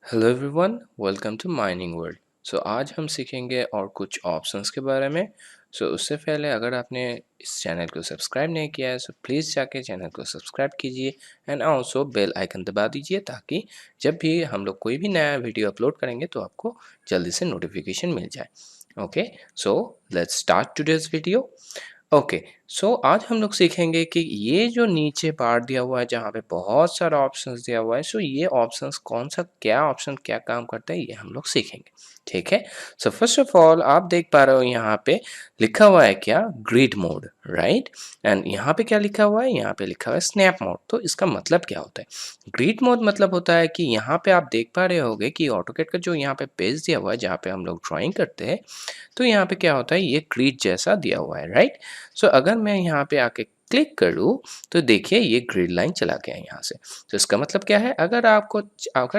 Hello everyone, welcome to mining world. आज हम सीखेंगे और कुछ ऑप्शंस के बारे में। उससे पहले अगर आपने इस चैनल को सब्सक्राइब नहीं किया है प्लीज़ जाके चैनल को सब्सक्राइब कीजिए एंड ऑल्सो बेल आइकन दबा दीजिए ताकि जब भी हम लोग कोई भी नया वीडियो अपलोड करेंगे तो आपको जल्दी से नोटिफिकेशन मिल जाए। Okay, so let's start today's video. Okay, आज हम लोग सीखेंगे कि ये जो नीचे बार दिया हुआ है जहाँ पे बहुत सारा ऑप्शंस दिया हुआ है, ये ऑप्शंस कौन सा क्या ऑप्शन क्या काम करता है ये हम लोग सीखेंगे। ठीक है, फर्स्ट ऑफ ऑल आप देख पा रहे हो यहाँ पे लिखा हुआ है क्या, ग्रिड मोड, राइट। एंड यहाँ पे क्या लिखा हुआ है, यहाँ पे लिखा हुआ है स्नैप मोड। तो इसका मतलब क्या होता है? ग्रिड मोड मतलब होता है कि यहाँ पे आप देख पा रहे होगे कि ऑटोकैड का जो यहाँ पे पेज दिया हुआ है जहाँ पे हम लोग ड्राइंग करते हैं, तो यहाँ पे क्या होता है, ये ग्रिड जैसा दिया हुआ है, राइट। अगर मैं यहाँ पे आके क्लिक करूँ तो देखिए ये ग्रिड लाइन चला गया है यहाँ से। इसका मतलब क्या है, अगर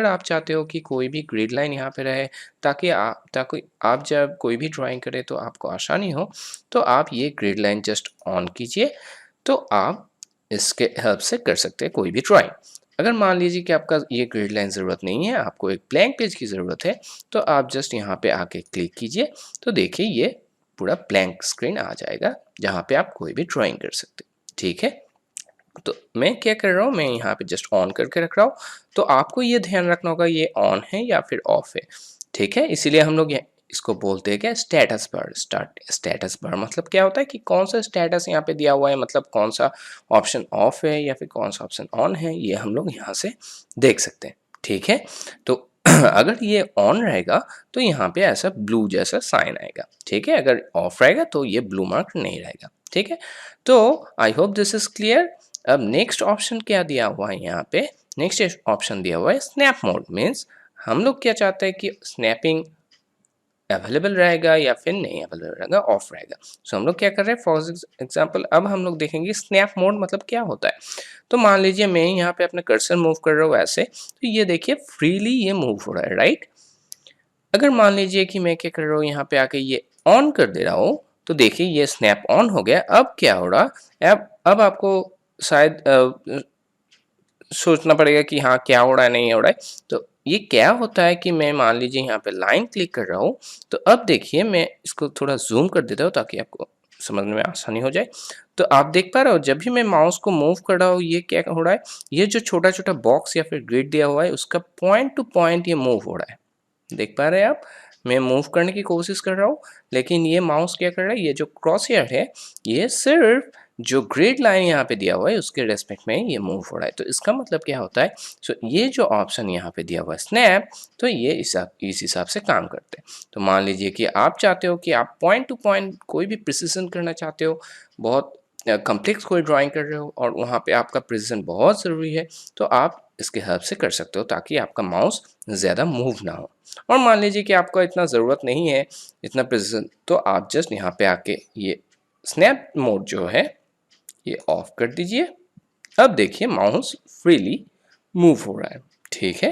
आप चाहते हो कि कोई भी ग्रिड लाइन यहाँ पे रहे ताकि आप जब कोई भी ड्राइंग करें तो आपको आसानी हो, तो आप ये ग्रिड लाइन जस्ट ऑन कीजिए, तो आप इसके हेल्प से कर सकते हैं कोई भी ड्राइंग। अगर मान लीजिए कि आपका ये ग्रिड लाइन ज़रूरत नहीं है, आपको एक ब्लैंक पेज की ज़रूरत है, तो आप जस्ट यहाँ पे आके क्लिक कीजिए, तो देखिए ये पूरा ब्लैंक स्क्रीन आ जाएगा जहाँ पे आप कोई भी ड्राइंग कर सकते हैं। ठीक है, तो मैं क्या कर रहा हूँ, मैं यहाँ पे जस्ट ऑन करके रख रहा हूँ। तो आपको ये ध्यान रखना होगा ये ऑन है या फिर ऑफ है। ठीक है, इसीलिए हम लोग इसको बोलते हैं क्या, स्टेटस बार। स्टेटस बार मतलब क्या होता है कि कौन सा स्टेटस यहाँ पे दिया हुआ है, मतलब कौन सा ऑप्शन ऑफ है या फिर कौन सा ऑप्शन ऑन है, ये हम लोग यहाँ से देख सकते हैं। ठीक है, तो अगर ये ऑन रहेगा तो यहाँ पे ऐसा ब्लू जैसा साइन आएगा। ठीक है, अगर ऑफ रहेगा तो ये ब्लू मार्क नहीं रहेगा। ठीक है, तो आई होप दिस इज क्लियर। अब नेक्स्ट ऑप्शन क्या दिया हुआ है यहाँ पे, नेक्स्ट ऑप्शन दिया हुआ है स्नैप मोड। मीन्स हम लोग क्या चाहते हैं कि स्नैपिंग अवेलेबल रहेगा या फिर नहीं अवेलेबल रहेगा, ऑफ रहेगा। हम लोग क्या कर रहे हैं, फॉर एग्जांपल अब हम लोग देखेंगे स्नैप मोड मतलब क्या होता है। तो मान लीजिए मैं यहाँ पे अपना कर्सर मूव कर रहा हूँ ऐसे, तो ये देखिए फ्रीली ये मूव हो रहा है, राइट। अगर मान लीजिए कि मैं क्या कर रहा हूँ, यहाँ पे आके ये ऑन कर दे रहा हूँ, तो देखिए ये स्नैप ऑन हो गया। अब क्या हो रहा है, अब आपको शायद सोचना पड़ेगा कि हाँ क्या हो रहा है, नहीं हो रहा है। तो ये क्या होता है कि मैं मान लीजिए यहाँ पे लाइन क्लिक कर रहा हूँ, तो अब देखिए मैं इसको थोड़ा जूम कर देता हूँ ताकि आपको समझने में आसानी हो जाए। तो आप देख पा रहे हो जब भी मैं माउस को मूव कर रहा हूँ ये क्या हो रहा है, ये जो छोटा छोटा बॉक्स या फिर ग्रिड दिया हुआ है उसका पॉइंट टू पॉइंट ये मूव हो रहा है। देख पा रहे हैं आप, मैं मूव करने की कोशिश कर रहा हूँ लेकिन ये माउस क्या कर रहा है, ये जो क्रॉस हेयर है ये सिर्फ जो ग्रिड लाइन यहाँ पे दिया हुआ है उसके रेस्पेक्ट में ये मूव हो रहा है। तो इसका मतलब क्या होता है, ये जो ऑप्शन यहाँ पे दिया हुआ है स्नैप, तो ये इस हिसाब से काम करते हैं। तो मान लीजिए कि आप चाहते हो कि आप पॉइंट टू पॉइंट कोई भी प्रिसिजन करना चाहते हो, बहुत कम्प्लेक्स कोई ड्राइंग कर रहे हो और वहाँ पे आपका प्रिसिजन बहुत ज़रूरी है, तो आप इसके हेल्प से कर सकते हो ताकि आपका माउस ज़्यादा मूव ना हो। और मान लीजिए कि आपको इतना ज़रूरत नहीं है इतना प्रिसिजन, तो आप जस्ट यहाँ पे आके ये स्नैप मोड जो है ये ऑफ कर दीजिए। अब देखिए माउस फ्रीली मूव हो रहा है। ठीक है,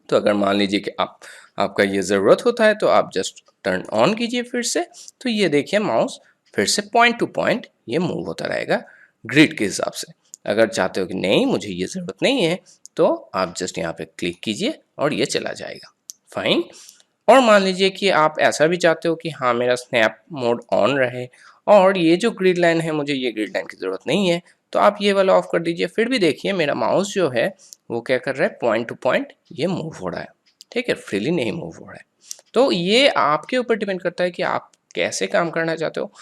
तो अगर मान लीजिए कि आपका ये ज़रूरत होता है तो आप जस्ट टर्न ऑन कीजिए फिर से, तो ये देखिए माउस फिर से पॉइंट टू पॉइंट ये मूव होता रहेगा ग्रिड के हिसाब से। अगर चाहते हो कि नहीं मुझे ये ज़रूरत नहीं है, तो आप जस्ट यहाँ पे क्लिक कीजिए और ये चला जाएगा, फाइन। और मान लीजिए कि आप ऐसा भी चाहते हो कि हाँ मेरा स्नैप मोड ऑन रहे और ये जो ग्रिड लाइन है मुझे ये ग्रिड लाइन की ज़रूरत नहीं है, तो आप ये वाला ऑफ कर दीजिए। फिर भी देखिए मेरा माउस जो है वो क्या कर रहा है, पॉइंट टू पॉइंट ये मूव हो रहा है। ठीक है, फ्रीली नहीं मूव हो रहा है। तो ये आपके ऊपर डिपेंड करता है कि आप कैसे काम करना चाहते हो।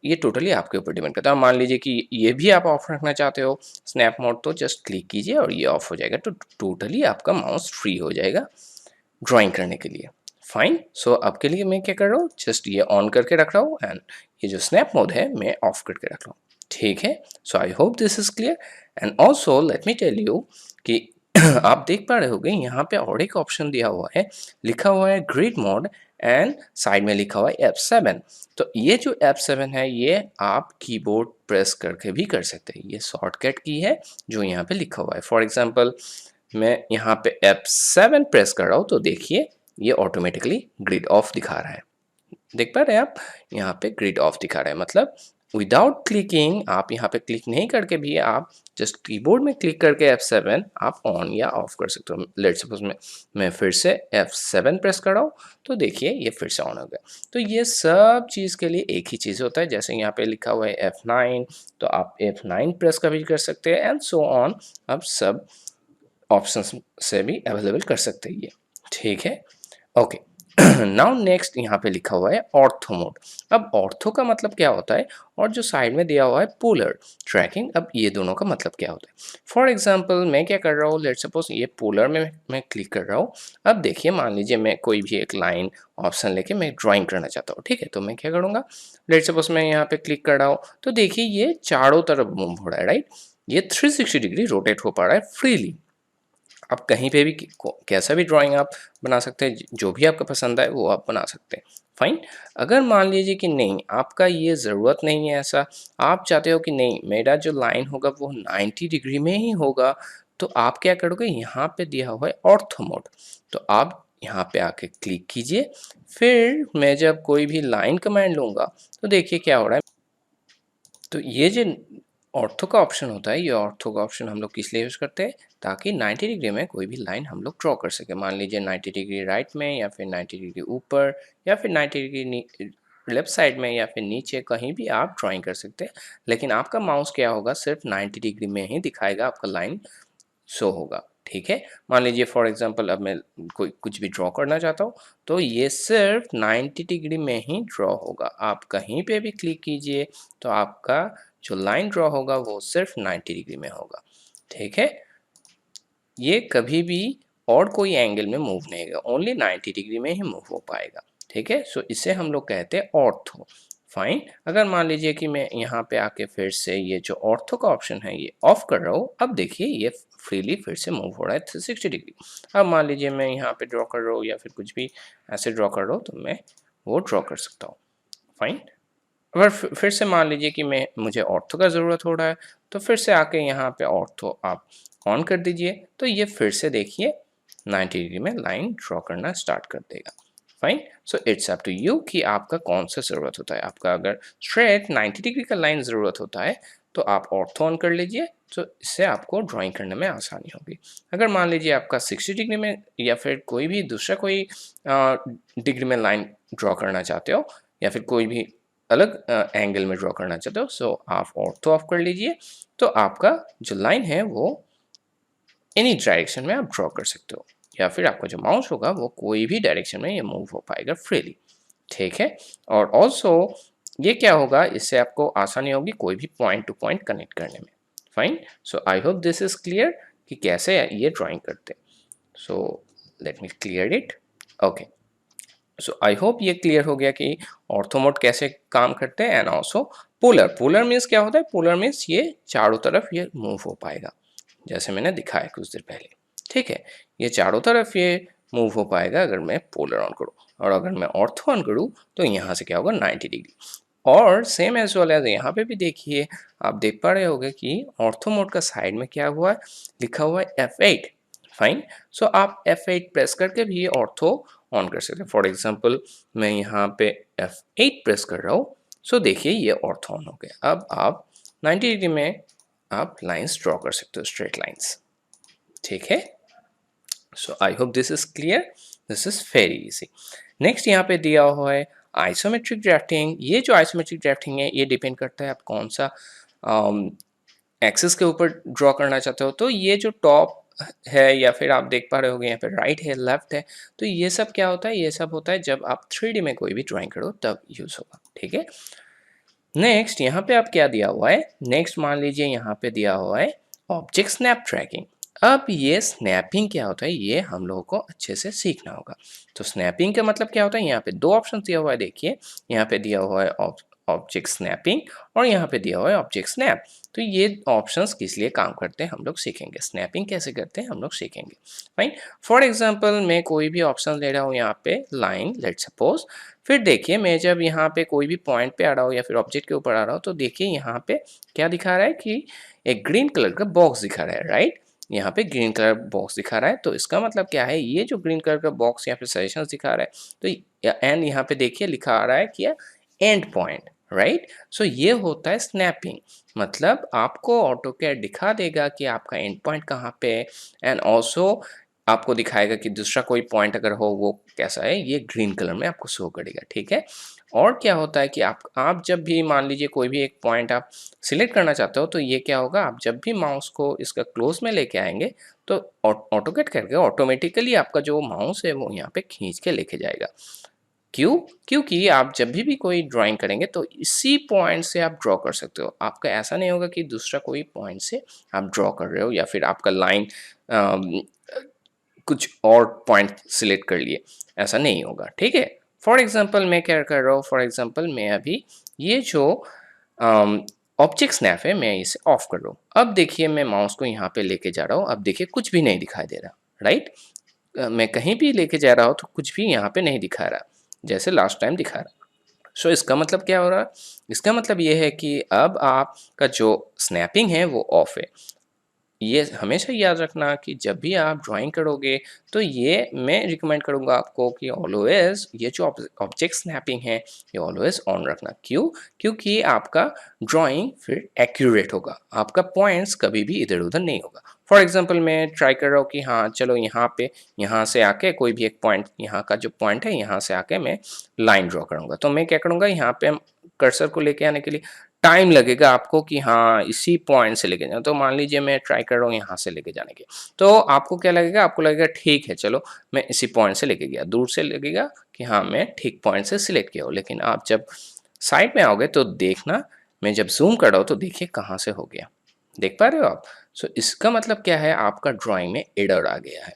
ये टोटली आपके ऊपर डिपेंड करता है। मान लीजिए कि ये भी आप ऑफ रखना चाहते हो स्नैप मोड, तो जस्ट क्लिक कीजिए और ये ऑफ हो जाएगा, तो टोटली आपका माउस फ्री हो जाएगा ड्राइंग करने के लिए। फाइन, अब के लिए मैं क्या कर रहा हूँ, जस्ट ये ऑन करके रख रहा हूँ एंड ये जो स्नैप मोड है मैं ऑफ करके रख रहा हूँ। ठीक है, I hope this is clear. And also let me tell you कि आप देख पा रहे होंगे यहाँ पे और एक ऑप्शन दिया हुआ है, लिखा हुआ है ग्रिड मोड एंड साइड में लिखा हुआ है F7। तो ये जो F7 है ये आप कीबोर्ड प्रेस करके भी कर सकते हैं, ये शॉर्टकट की है जो यहाँ पे लिखा हुआ है। फॉर एग्जाम्पल मैं यहाँ पे F7 प्रेस कर रहा हूँ, तो देखिए ये ऑटोमेटिकली ग्रिड ऑफ दिखा रहा है। देख पा रहे हैं आप, यहाँ पे ग्रिड ऑफ दिखा रहा है, मतलब विदाउट क्लिकिंग, आप यहाँ पे क्लिक नहीं करके भी आप जस्ट कीबोर्ड में क्लिक करके F7 आप ऑन या ऑफ कर सकते हो। लेट्स सपोज मैं फिर से F7 प्रेस कर रहा हूँ, तो देखिए ये फिर से ऑन हो गया। तो ये सब चीज़ के लिए एक ही चीज़ होता है। जैसे यहाँ पे लिखा हुआ है F9, तो आप F9 प्रेस कभी कर सकते हैं एंड सो ऑन। आप सब ऑप्शंस से भी अवेलेबल कर सकते हैं ये, ठीक है। ओके, नाउ नेक्स्ट यहाँ पे लिखा हुआ है ऑर्थो मोड। अब ऑर्थो का मतलब क्या होता है, और जो साइड में दिया हुआ है पोलर ट्रैकिंग, अब ये दोनों का मतलब क्या होता है। फॉर एग्जांपल मैं क्या कर रहा हूँ, लेट्स सपोज ये पोलर में मैं क्लिक कर रहा हूँ। अब देखिए, मान लीजिए मैं कोई भी एक लाइन ऑप्शन लेके मैं ड्राइंग करना चाहता हूँ, ठीक है। तो मैं क्या करूँगा, लेट्स सपोज मैं यहाँ पे क्लिक कर रहा हूँ, तो देखिए ये चारों तरफ मूव हो रहा है, राइट। ये 360 डिग्री रोटेट हो पा रहा है फ्रीली। आप कहीं पे भी कैसा भी ड्राइंग आप बना सकते हैं, जो भी आपको पसंद आए वो आप बना सकते हैं, फाइन। अगर मान लीजिए कि नहीं, आपका ये ज़रूरत नहीं है ऐसा, आप चाहते हो कि नहीं मेरा जो लाइन होगा वो 90 डिग्री में ही होगा, तो आप क्या करोगे, यहाँ पे दिया हुआ है ऑर्थो मोड। तो आप यहाँ पे आके क्लिक कीजिए, फिर मैं जब कोई भी लाइन कमांड लूँगा तो देखिए क्या हो रहा है। तो ये जो ऑर्थो का ऑप्शन होता है, ये ऑर्थो का ऑप्शन हम लोग किस लिए यूज़ करते हैं, ताकि 90 डिग्री में कोई भी लाइन हम लोग ड्रॉ कर सकें। मान लीजिए 90 डिग्री राइट में, या फिर 90 डिग्री ऊपर, या फिर 90 डिग्री लेफ्ट साइड में, या फिर नीचे, कहीं भी आप ड्राइंग कर सकते हैं। लेकिन आपका माउस क्या होगा, सिर्फ 90 डिग्री में ही दिखाएगा, आपका लाइन शो होगा, ठीक है। मान लीजिए फॉर एग्जांपल अब मैं कोई कुछ भी ड्रॉ करना चाहता हूँ, तो ये सिर्फ 90 डिग्री में ही ड्रॉ होगा। आप कहीं पे भी क्लिक कीजिए तो आपका जो लाइन ड्रॉ होगा वो सिर्फ 90 डिग्री में होगा, ठीक है। ये कभी भी और कोई एंगल में मूव नहीं होगा, ओनली 90 डिग्री में ही मूव हो पाएगा, ठीक है। सो इसे हम लोग कहते हैं ऑर्थो, फाइन। अगर मान लीजिए कि मैं यहाँ पे आके फिर से ये जो ऑर्थो का ऑप्शन है ये ऑफ कर रहा हूँ, अब देखिए ये फ्रीली फिर से मूव हो रहा है 360 डिग्री। अब मान लीजिए मैं यहाँ पे ड्रॉ कर रहा हूँ, या फिर कुछ भी ऐसे ड्रॉ कर रहा हूँ, तो मैं वो ड्रॉ कर सकता हूँ, फाइन। अगर फिर से मान लीजिए कि मुझे ऑर्थो का ज़रूरत हो रहा है, तो फिर से आके यहाँ पे ऑर्थो आप ऑन कर दीजिए, तो ये फिर से देखिए 90 डिग्री में लाइन ड्रॉ करना स्टार्ट कर देगा, fine. So it's up to you कि आपका कौन सा ज़रूरत होता है। आपका अगर स्ट्रेट 90 डिग्री का लाइन ज़रूरत होता है, तो आप ऑर्थो ऑन कर लीजिए, तो इससे आपको ड्राइंग करने में आसानी होगी। अगर मान लीजिए आपका 60 डिग्री में, या फिर कोई भी दूसरा कोई डिग्री में लाइन ड्रॉ करना चाहते हो, या फिर कोई भी अलग एंगल में ड्रॉ करना चाहते हो, सो आप ऑर्थो ऑफ कर लीजिए, तो आपका जो लाइन है वो एनी डायरेक्शन में आप ड्रॉ कर सकते हो, या फिर आपका जो माउस होगा वो कोई भी डायरेक्शन में ये मूव हो पाएगा फ्रीली, ठीक है। और ऑल्सो ये क्या होगा, इससे आपको आसानी होगी कोई भी पॉइंट टू पॉइंट कनेक्ट करने में, fine. So I hope this is clear कि कैसे ये ड्राइंग करते हैं। So let me clear it, okay. So I hope ये क्लियर हो गया कि ऑर्थो मोड कैसे काम करते हैं। And also polar, polar means क्या होता है, पोलर मीन्स ये चारों तरफ ये मूव हो पाएगा, जैसे मैंने दिखाया कुछ देर पहले, ठीक है। ये चारों तरफ ये मूव हो पाएगा अगर मैं पोलर ऑन करूँ, और अगर मैं ऑर्थो ऑन करूँ तो यहाँ से क्या होगा 90 डिग्री। और सेम एज वेल एज यहाँ पे भी देखिए, आप देख पा रहे होंगे कि ऑर्थो मोड का साइड में क्या हुआ है, लिखा हुआ है F8, फाइन। सो आप F8 प्रेस करके भी ऑर्थो ऑन कर सकते हैं। फॉर एग्जांपल मैं यहाँ पे F8 प्रेस कर रहा हूँ, सो देखिए ये ऑर्थो ऑन हो गया। अब आप 90 डिग्री में आप लाइंस ड्रॉ कर सकते हो, स्ट्रेट लाइंस, ठीक है। So I hope this is clear, this is very easy. Next यहाँ पे दिया हुआ है आइसोमेट्रिक ड्राफ्टिंग। ये जो आइसोमेट्रिक ड्राफ्टिंग है ये डिपेंड करता है आप कौन सा एक्सिस के ऊपर ड्रॉ करना चाहते हो। तो ये जो टॉप है, या फिर आप देख पा रहे होगे यहाँ पे राइट है, लेफ्ट है, तो ये सब क्या होता है, ये सब होता है जब आप 3D में कोई भी ड्राइंग करो तब यूज़ होगा, ठीक है। नेक्स्ट यहाँ पे आप क्या दिया हुआ है, नेक्स्ट मान लीजिए यहाँ पे दिया हुआ है ऑब्जेक्ट स्नैप ट्रैकिंग। अब ये स्नैपिंग क्या होता है ये हम लोगों को अच्छे से सीखना होगा। तो स्नैपिंग का मतलब क्या होता है, यहाँ पे दो ऑप्शन दिया हुआ है, देखिए यहाँ पे दिया हुआ है ऑब्जेक्ट स्नैपिंग, और यहाँ पे दिया हुआ है ऑब्जेक्ट स्नैप। तो ये ऑप्शंस किस लिए काम करते हैं हम लोग सीखेंगे, स्नैपिंग कैसे करते हैं हम लोग सीखेंगे, फाइन। फॉर एग्जाम्पल मैं कोई भी ऑप्शन ले रहा हूँ यहाँ पे लाइन, लेट सपोज, फिर देखिए मैं जब यहाँ पे कोई भी पॉइंट पे आ रहा हूँ या फिर ऑब्जेक्ट के ऊपर आ रहा हूँ, तो देखिए यहाँ पे क्या दिखा रहा है कि एक ग्रीन कलर का बॉक्स दिखा रहा है, राइट। यहाँ पे ग्रीन कलर बॉक्स दिखा रहा है, तो इसका मतलब क्या है, ये जो ग्रीन कलर का बॉक्स यहाँ पे सजेशंस दिखा रहा है, तो एंड यहाँ पे देखिए लिखा आ रहा है कि एंड पॉइंट, राइट। सो ये होता है स्नैपिंग, मतलब आपको ऑटोकैड दिखा देगा कि आपका एंड पॉइंट कहाँ पे है, एंड ऑल्सो आपको दिखाएगा कि दूसरा कोई पॉइंट अगर हो वो कैसा है, ये ग्रीन कलर में आपको शो करेगा, ठीक है। और क्या होता है कि आप जब भी मान लीजिए कोई भी एक पॉइंट आप सिलेक्ट करना चाहते हो, तो ये क्या होगा, आप जब भी माउस को इसका क्लोज में लेके आएंगे तो ऑटोकैड करके ऑटोमेटिकली आपका जो माउस है वो यहाँ पे खींच के लेके जाएगा। क्यों? क्योंकि आप जब भी कोई ड्राइंग करेंगे तो इसी पॉइंट से आप ड्रॉ कर सकते हो। आपका ऐसा नहीं होगा कि दूसरा कोई पॉइंट से आप ड्रॉ कर रहे हो या फिर आपका लाइन कुछ और पॉइंट सिलेक्ट कर लिए, ऐसा नहीं होगा, ठीक है। फॉर एग्जांपल मैं क्या कर रहा हूँ, फॉर एग्जांपल मैं अभी ये जो ऑब्जेक्ट स्नैप है मैं इसे ऑफ कर रहा हूँ। अब देखिए मैं माउस को यहाँ पे लेके जा रहा हूँ, अब देखिए कुछ भी नहीं दिखाई दे रहा, राइट। मैं कहीं भी लेके जा रहा हूँ तो कुछ भी यहाँ पे नहीं दिखा रहा, जैसे लास्ट टाइम दिखा रहा। सो इसका मतलब क्या हो रहा है, इसका मतलब ये है कि अब आपका जो स्नैपिंग है वो ऑफ है। ये हमेशा याद रखना कि जब भी आप ड्राइंग करोगे तो ये मैं रिकमेंड करूँगा आपको कि ऑलवेज ये जो ऑब्जेक्ट स्नैपिंग है ये ऑलवेज ऑन रखना। क्यों? क्योंकि आपका ड्राइंग फिर एक्यूरेट होगा, आपका पॉइंट्स कभी भी इधर उधर नहीं होगा। फॉर एग्जांपल मैं ट्राई कर रहा हूँ कि हाँ चलो यहाँ पे, यहाँ से आके कोई भी एक पॉइंट, यहाँ का जो पॉइंट है यहाँ से आके मैं लाइन ड्रॉ करूँगा, तो मैं क्या करूँगा, यहाँ पे कर्सर को लेके आने के लिए टाइम लगेगा आपको कि हाँ इसी पॉइंट से लेके जाना। तो मान लीजिए मैं ट्राई कर रहा हूँ यहाँ से लेके जाने की, तो आपको क्या लगेगा, आपको लगेगा ठीक है चलो मैं इसी पॉइंट से लेके गया, दूर से लगेगा कि हाँ मैं ठीक पॉइंट से सिलेक्ट किया हूँ। लेकिन आप जब साइड में आओगे तो देखना, मैं जब जूम कर रहा हूँ तो देखिए कहाँ से हो गया, देख पा रहे हो आप। सो इसका मतलब क्या है, आपका ड्राइंग में एरर आ गया है।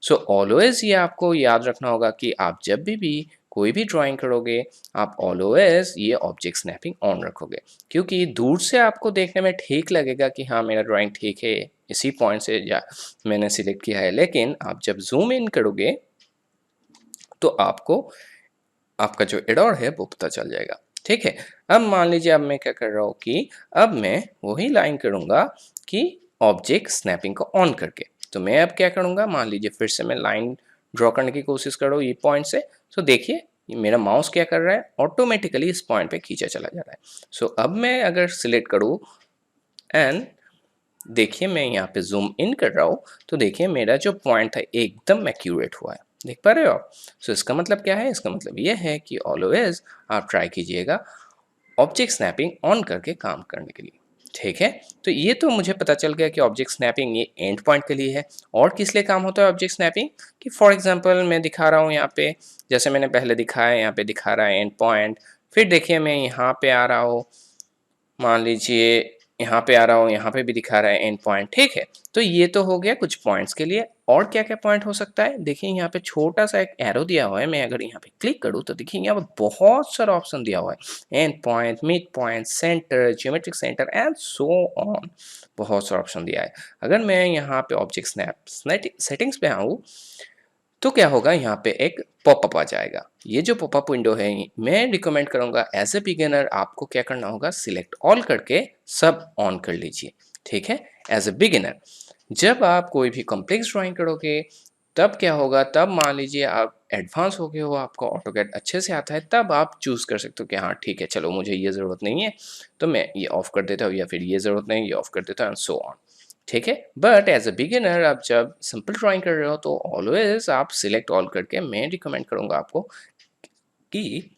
सो ऑलवेज ये आपको याद रखना होगा कि आप जब भी कोई भी ड्राइंग करोगे आप ऑलवेज ये ऑब्जेक्ट स्नैपिंग ऑन रखोगे, क्योंकि दूर से आपको देखने में ठीक लगेगा कि हाँ मेरा ड्राइंग ठीक है, इसी पॉइंट से जा मैंने सिलेक्ट किया है। लेकिन आप जब जूम इन करोगे तो आपको आपका जो एरर है वो पता चल जाएगा, ठीक है। अब मान लीजिए अब मैं क्या कर रहा हूँ कि अब मैं वही लाइन करूँगा कि ऑब्जेक्ट स्नैपिंग को ऑन करके। तो मैं अब क्या करूँगा, मान लीजिए फिर से मैं लाइन ड्रॉ करने की कोशिश कर रहा हूँ ये पॉइंट से। तो देखिए मेरा माउस क्या कर रहा है, ऑटोमेटिकली इस पॉइंट पे खींचा चला जा रहा है। सो अब मैं अगर सिलेक्ट करूँ एंड देखिए मैं यहाँ पे जूम इन कर रहा हूँ तो देखिए मेरा जो पॉइंट था एकदम एक्यूरेट हुआ है, देख पा रहे हो आप। सो इसका मतलब क्या है, इसका मतलब ये है कि ऑलवेज आप ट्राई कीजिएगा ऑब्जेक्ट स्नैपिंग ऑन करके काम करने के लिए, ठीक है। तो ये तो मुझे पता चल गया कि ऑब्जेक्ट स्नैपिंग ये एंड पॉइंट के लिए है। और किस लिए काम होता है ऑब्जेक्ट स्नैपिंग, कि फॉर एग्जांपल मैं दिखा रहा हूँ यहाँ पे, जैसे मैंने पहले दिखाया यहाँ पे दिखा रहा है एंड पॉइंट, फिर देखिए मैं यहाँ पे आ रहा हूँ, मान लीजिए यहाँ पे आ रहा हूँ, यहाँ पे भी दिखा रहा है एंड पॉइंट, ठीक है। तो ये तो हो गया कुछ पॉइंट्स के लिए। और क्या क्या पॉइंट हो सकता है, देखिए यहाँ पे छोटा सा एक एरो दिया हुआ है, मैं अगर यहाँ पे क्लिक करूँ तो देखिए यहाँ पे बहुत सारा ऑप्शन दिया हुआ है, end point, mid point, centre, geometric centre and so on, बहुत सारा ऑप्शन दिया है। अगर मैं यहाँ पे ऑब्जेक्ट स्नैप सेटिंग्स पे आऊँ तो क्या होगा, यहाँ पे एक पॉपअप आ जाएगा। ये जो पॉपअप विंडो है मैं रिकमेंड करूँगा एज ए बिगिनर आपको क्या करना होगा, सिलेक्ट ऑल करके सब ऑन कर लीजिए, ठीक है, एज ए बिगिनर। जब आप कोई भी कॉम्प्लेक्स ड्राइंग करोगे तब क्या होगा, तब मान लीजिए आप एडवांस हो गए हो, आपको ऑटोकैड अच्छे से आता है, तब आप चूज़ कर सकते हो कि हाँ ठीक है चलो मुझे ये ज़रूरत नहीं है तो मैं ये ऑफ़ कर देता हूँ, या फिर ये ज़रूरत नहीं ये ऑफ़ कर देता हूँ एंड सो ऑन, ठीक है। बट एज अ बिगिनर आप जब सिंपल ड्राइंग कर रहे हो तो ऑलवेज आप सिलेक्ट ऑल करके, मैं रिकमेंड करूँगा आपको कि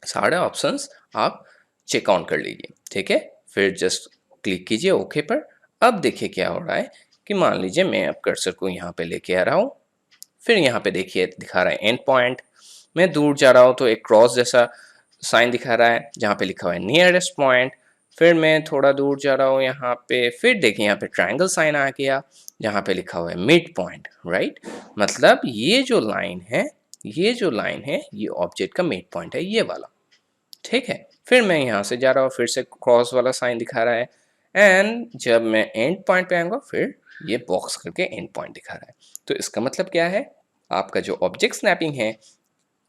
सारे ऑप्शंस आप चेक ऑन कर लीजिए, ठीक है। फिर जस्ट क्लिक कीजिए ओके पर। अब देखिए क्या हो रहा है कि मान लीजिए मैं अब कर्सर को यहाँ पे लेके आ रहा हूँ, फिर यहाँ पे देखिए दिखा रहा है एंड पॉइंट, मैं दूर जा रहा हूँ तो एक क्रॉस जैसा साइन दिखा रहा है जहाँ पे लिखा हुआ है नियरेस्ट पॉइंट। फिर मैं थोड़ा दूर जा रहा हूँ यहाँ पे, फिर देखिए यहाँ पे ट्रायंगल साइन आ गया जहाँ पे लिखा हुआ है मिड पॉइंट, राइट। मतलब ये जो लाइन है, ये जो लाइन है ये ऑब्जेक्ट का मिड पॉइंट है, ये वाला, ठीक है। फिर मैं यहाँ से जा रहा हूँ, फिर से क्रॉस वाला साइन दिखा रहा है, एंड जब मैं एंड पॉइंट पे आऊँगा फिर ये बॉक्स करके एंड पॉइंट दिखा रहा है। तो इसका मतलब क्या है, आपका जो ऑब्जेक्ट स्नैपिंग है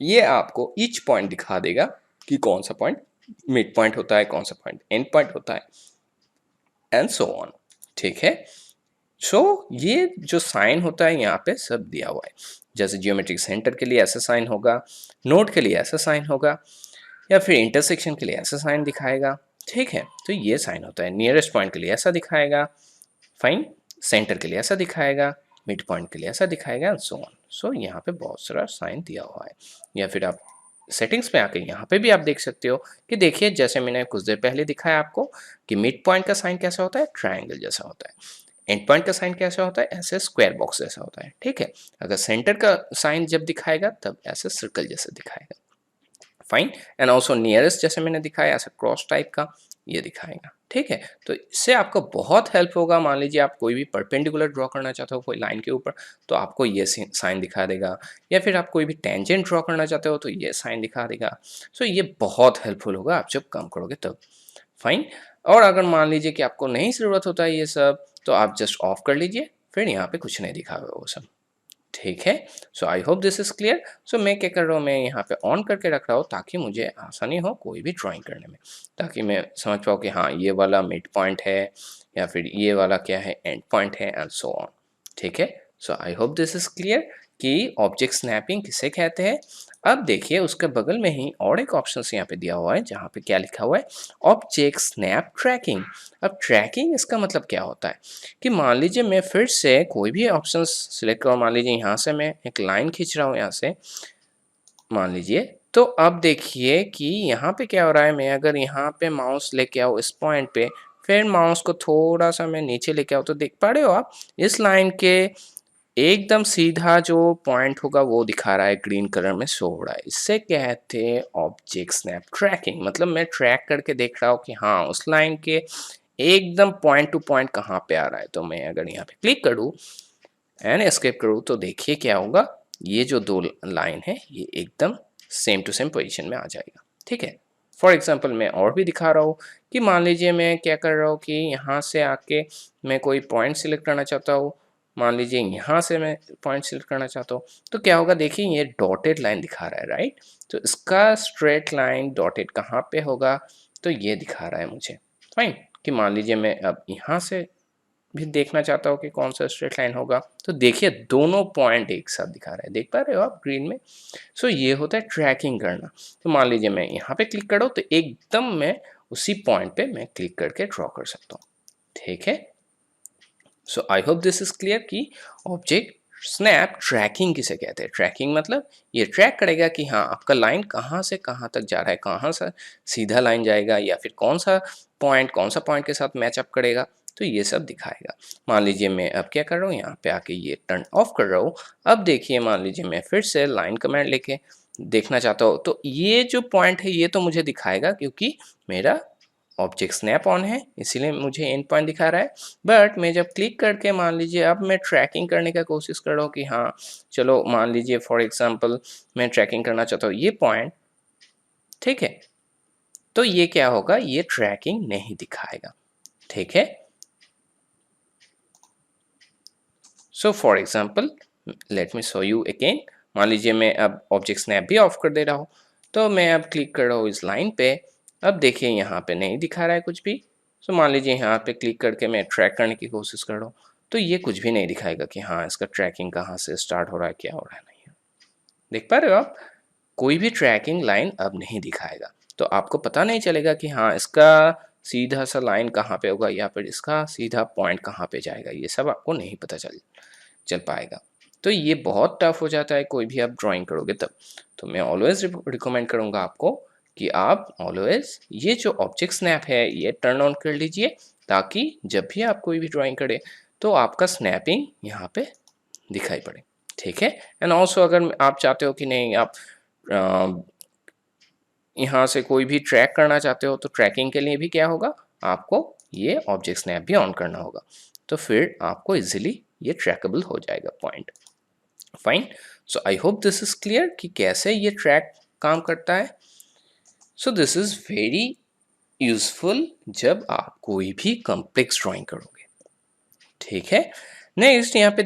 ये आपको ईच पॉइंट दिखा देगा कि कौन सा पॉइंट मिड पॉइंट होता है, कौन सा पॉइंट एंड पॉइंट होता है एंड सो ऑन, ठीक है। सो ये जो साइन होता है यहाँ पे सब दिया हुआ है, जैसे जियोमेट्रिक सेंटर के लिए ऐसा साइन होगा, नोड के लिए ऐसा साइन होगा, या फिर इंटरसेक्शन के लिए ऐसा साइन दिखाएगा, ठीक है। तो ये साइन होता है। नियरेस्ट पॉइंट के लिए ऐसा दिखाएगा, फाइन। सेंटर के लिए ऐसा दिखाएगा, मिड पॉइंट के लिए ऐसा दिखाएगा एंड सो ऑन। सो यहाँ पे बहुत सारा साइन दिया हुआ है। या फिर आप सेटिंग्स में आके यहाँ पे भी आप देख सकते हो कि देखिए जैसे मैंने कुछ देर पहले दिखाया आपको कि मिड पॉइंट का साइन कैसा होता है, ट्रायंगल जैसा होता है। एंड पॉइंट का साइन कैसा होता है, ऐसे स्क्वायर बॉक्स जैसा होता है, ठीक है। अगर सेंटर का साइन जब दिखाएगा तब ऐसे सर्कल जैसा दिखाएगा, फाइन। एंड ऑल्सो नियरेस्ट जैसे मैंने दिखाया ऐसा क्रॉस टाइप का ये दिखाएगा, ठीक है। तो इससे आपको बहुत हेल्प होगा। मान लीजिए आप कोई भी परपेंडिकुलर ड्रॉ करना चाहते हो कोई लाइन के ऊपर, तो आपको ये साइन दिखा देगा। या फिर आप कोई भी टेंजेंट ड्रॉ करना चाहते हो तो ये साइन दिखा देगा। सो ये बहुत हेल्पफुल होगा आप जब काम करोगे तब, फाइन। और अगर मान लीजिए कि आपको नहीं ज़रूरत होता है ये सब, तो आप जस्ट ऑफ कर लीजिए, फिर यहाँ पे कुछ नहीं दिखाएगा वो सब, ठीक है। So I hope this is clear. So मैं क्या कर रहा हूँ, मैं यहाँ पे ऑन करके रख रहा हूँ ताकि मुझे आसानी हो कोई भी ड्राइंग करने में, ताकि मैं समझ पाऊँ कि हाँ ये वाला मिड पॉइंट है या फिर ये वाला क्या है, एंड पॉइंट है एंड सो ऑन, ठीक है। So I hope this is clear कि ऑब्जेक्ट स्नैपिंग किसे कहते हैं। अब देखिए उसके बगल में ही और एक ऑप्शन यहाँ पे दिया हुआ है जहाँ पे क्या लिखा हुआ है, ऑब्जेक्ट स्नैप ट्रैकिंग। अब ट्रैकिंग इसका मतलब क्या होता है कि मान लीजिए मैं फिर से कोई भी ऑप्शन सिलेक्ट करूँ, मान लीजिए यहाँ से मैं एक लाइन खींच रहा हूँ यहाँ से, मान लीजिए। तो अब देखिए कि यहाँ पे क्या हो रहा है, मैं अगर यहाँ पे माउस लेके आऊँ इस पॉइंट पे, फिर माउस को थोड़ा सा मैं नीचे लेके आऊँ, तो देख पा रहे हो आप इस लाइन के एकदम सीधा जो पॉइंट होगा वो दिखा रहा है, ग्रीन कलर में शो हो रहा है। इससे कहते हैं ऑब्जेक्ट स्नैप ट्रैकिंग। मतलब मैं ट्रैक करके देख रहा हूँ कि हाँ उस लाइन के एकदम पॉइंट टू पॉइंट कहाँ पे आ रहा है। तो मैं अगर यहाँ पे क्लिक करूँ एंड एस्केप करूँ तो देखिए क्या होगा, ये जो दो लाइन है ये एकदम सेम टू सेम पोजीशन में आ जाएगा, ठीक है। फॉर एग्जांपल मैं और भी दिखा रहा हूँ कि मान लीजिए मैं क्या कर रहा हूँ कि यहाँ से आके मैं कोई पॉइंट सिलेक्ट करना चाहता हूँ। मान लीजिए यहाँ से मैं पॉइंट सिलेक्ट करना चाहता हूँ, तो क्या होगा देखिए ये डॉटेड लाइन दिखा रहा है, राइट। तो इसका स्ट्रेट लाइन डॉटेड कहाँ पे होगा, तो ये दिखा रहा है मुझे, फाइन। कि मान लीजिए मैं अब यहाँ से भी देखना चाहता हूँ कि कौन सा स्ट्रेट लाइन होगा, तो देखिए दोनों पॉइंट एक साथ दिखा रहे हैं, देख पा रहे हो आप ग्रीन में। सो ये होता है ट्रैकिंग करना। तो मान लीजिए मैं यहाँ पे क्लिक करूँ तो एकदम मैं उसी पॉइंट पे मैं क्लिक करके ड्रॉ कर सकता हूँ, ठीक है। So I hope this is clear कि ऑब्जेक्ट स्नैप ट्रैकिंग किसे कहते हैं। ट्रैकिंग मतलब ये ट्रैक करेगा कि हाँ आपका लाइन कहाँ से कहाँ तक जा रहा है, कहाँ से सीधा लाइन जाएगा या फिर कौन सा पॉइंट के साथ मैचअप करेगा, तो ये सब दिखाएगा। मान लीजिए मैं अब क्या कर रहा हूँ, यहाँ पे आके ये टर्न ऑफ कर रहा हूँ। अब देखिए मान लीजिए मैं फिर से लाइन कमांड लेके देखना चाहता हूँ, तो ये जो पॉइंट है ये तो मुझे दिखाएगा क्योंकि मेरा ऑब्जेक्ट स्नैप ऑन है, इसीलिए मुझे एंड पॉइंट दिखा रहा है। बट मैं जब क्लिक करके मान लीजिए अब मैं ट्रैकिंग करने का कोशिश कर रहा हूँ कि हाँ चलो मान लीजिए फॉर एग्जांपल मैं ट्रैकिंग करना चाहता हूँ ये पॉइंट, ठीक है। तो ये क्या होगा, ये ट्रैकिंग नहीं दिखाएगा, ठीक है। So for example let me show you again. मान लीजिए मैं अब ऑब्जेक्ट स्नैप भी ऑफ कर दे रहा हूँ, तो मैं अब क्लिक कर रहा हूँ इस लाइन पे। अब देखिए यहाँ पे नहीं दिखा रहा है कुछ भी। सो मान लीजिए यहाँ पे क्लिक करके मैं ट्रैक करने की कोशिश कर रहा हूँ, तो ये कुछ भी नहीं दिखाएगा कि हाँ इसका ट्रैकिंग कहाँ से स्टार्ट हो रहा है, क्या हो रहा है, नहीं है। देख पा रहे हो आप, कोई भी ट्रैकिंग लाइन अब नहीं दिखाएगा। तो आपको पता नहीं चलेगा कि हाँ इसका सीधा सा लाइन कहाँ पे होगा या फिर इसका सीधा पॉइंट कहाँ पे जाएगा, ये सब आपको नहीं पता चल पाएगा। तो ये बहुत टफ हो जाता है कोई भी आप ड्राइंग करोगे तब। तो मैं ऑलवेज रिकमेंड करूँगा आपको कि आप ऑलवेज ये जो ऑब्जेक्ट स्नैप है ये टर्न ऑन कर लीजिए, ताकि जब भी आप कोई भी ड्राइंग करें तो आपका स्नैपिंग यहाँ पे दिखाई पड़े, ठीक है। एंड ऑल्सो अगर आप चाहते हो कि नहीं आप यहाँ से कोई भी ट्रैक करना चाहते हो, तो ट्रैकिंग के लिए भी क्या होगा, आपको ये ऑब्जेक्ट स्नैप भी ऑन करना होगा। तो फिर आपको इजीली ये ट्रैकेबल हो जाएगा point, fine. So I hope this is clear कि कैसे ये ट्रैक काम करता है। So this is very useful जब आप कोई भी कॉम्प्लेक्स ड्राइंग करोगे, ठीक है। नेक्स्ट यहाँ पे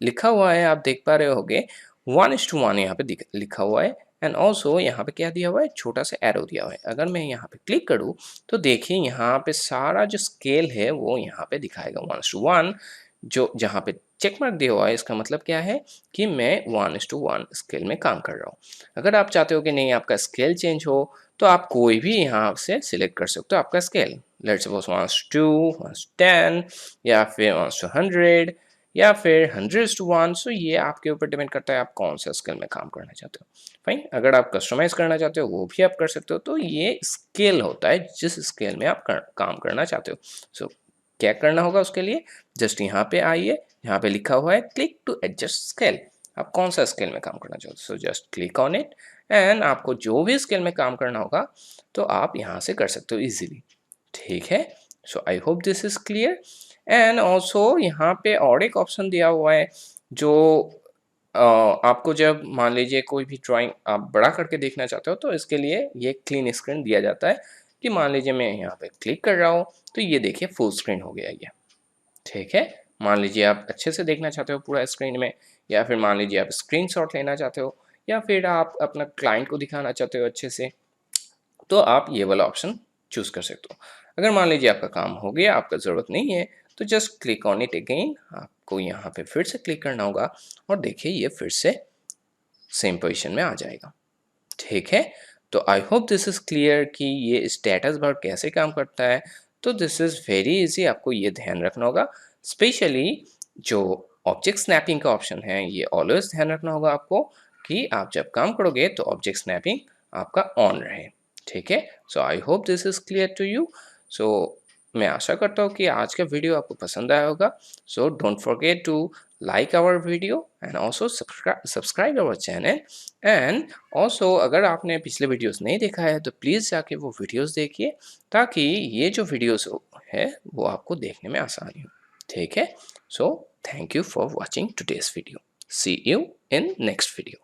लिखा हुआ है, आप देख पा रहे होगे 1:1 यहाँ पे लिखा हुआ है। एंड ऑल्सो यहाँ पे क्या दिया हुआ है, छोटा सा एरो दिया हुआ है। अगर मैं यहाँ पे क्लिक करूँ तो देखिए यहाँ पे सारा जो स्केल है वो यहाँ पे दिखाएगा 1:1। जो जहाँ पे चेक मार्क दिया हुआ है इसका मतलब क्या है कि मैं 1:1 स्केल में काम कर रहा हूँ। अगर आप चाहते हो कि नहीं आपका स्केल चेंज हो, तो आप कोई भी यहाँ से सिलेक्ट कर सकते हो आपका स्केल। लेट्स सपोज 1:2, 1:10 या फिर 1:100 या फिर 100:1। सो ये आपके ऊपर डिपेंड करता है आप कौन सा स्केल में काम करना चाहते हो। फाइन, अगर आप कस्टमाइज करना चाहते हो वो भी आप कर सकते हो। तो ये स्केल होता है जिस स्केल में आप काम करना चाहते हो। सो क्या करना होगा उसके लिए, जस्ट यहाँ पे आइए, यहाँ पे लिखा हुआ है क्लिक टू एडजस्ट स्केल। आप कौन सा स्केल में काम करना चाहते हो, so just click on it and आपको जो भी स्केल में काम करना होगा तो आप यहाँ से कर सकते हो इजीली। ठीक है, so I hope this is clear. And also यहाँ पे और एक ऑप्शन दिया हुआ है जो आपको जब मान लीजिए कोई भी ड्राइंग आप बड़ा करके देखना चाहते हो तो इसके लिए ये क्लीन स्क्रीन दिया जाता है कि मान लीजिए मैं यहाँ पे क्लिक कर रहा हूँ तो ये देखिए फुल स्क्रीन हो गया ये। ठीक है, मान लीजिए आप अच्छे से देखना चाहते हो पूरा स्क्रीन में, या फिर मान लीजिए आप स्क्रीनशॉट लेना चाहते हो, या फिर आप अपना क्लाइंट को दिखाना चाहते हो अच्छे से, तो आप ये वाला ऑप्शन चूज़ कर सकते हो। अगर मान लीजिए आपका काम हो गया, आपका ज़रूरत नहीं है, तो just click on it again. आपको यहाँ पे फिर से क्लिक करना होगा और देखिए ये फिर से सेम पोजीशन में आ जाएगा। ठीक है, तो आई होप दिस इज़ क्लियर कि ये स्टेटस बार कैसे काम करता है। तो दिस इज़ वेरी इजी, आपको ये ध्यान रखना होगा। स्पेशली जो ऑब्जेक्ट स्नैपिंग का ऑप्शन है ये ऑलवेज ध्यान रखना होगा आपको कि आप जब काम करोगे तो ऑब्जेक्ट स्नैपिंग आपका ऑन रहे। ठीक है, so I hope this is clear to you. So मैं आशा करता हूँ कि आज का वीडियो आपको पसंद आया होगा। So don't forget to like our video and also subscribe our channel। and also अगर आपने पिछले वीडियोस नहीं देखा है तो प्लीज़ जाके वो वीडियोस देखिए ताकि ये जो वीडियोस है वो आपको देखने में आसानी हो। ठीक है, so thank you for watching today's video. See you in next video.